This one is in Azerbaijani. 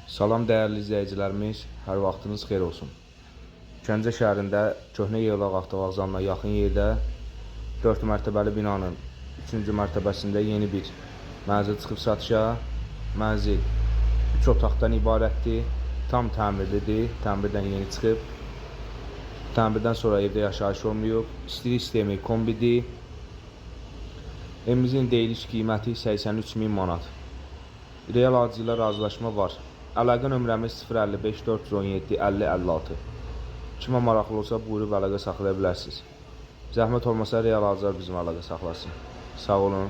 Salam dəyərli izləyicilərimiz, hər vaxtınız xeyir olsun. Gəncə şəhərində Köhnə Yevlax avtovağzalına yaxın yerdə 4 mərtəbəli binanın 3-cü mərtəbəsində yeni bir mənzil çıxıb satışa. Mənzil 3 otaqdan ibarətdir, tam təmirlidir, təmirdən yeni çıxıb. Təmirdən sonra evdə yaşayış olmayıb, istilik sistemi kombidir. Evimizin deyiliş qiyməti 83.000 manat. Real alıcı ilə razılaşma var. Əlaqə nömrəmiz 055 417 50 56. Kimə maraqlı olsa buyurub əlaqə saxlaya bilərsiniz. Zəhmət olmasa real alıcılar bizim əlaqə saxlasın. Sağ olun.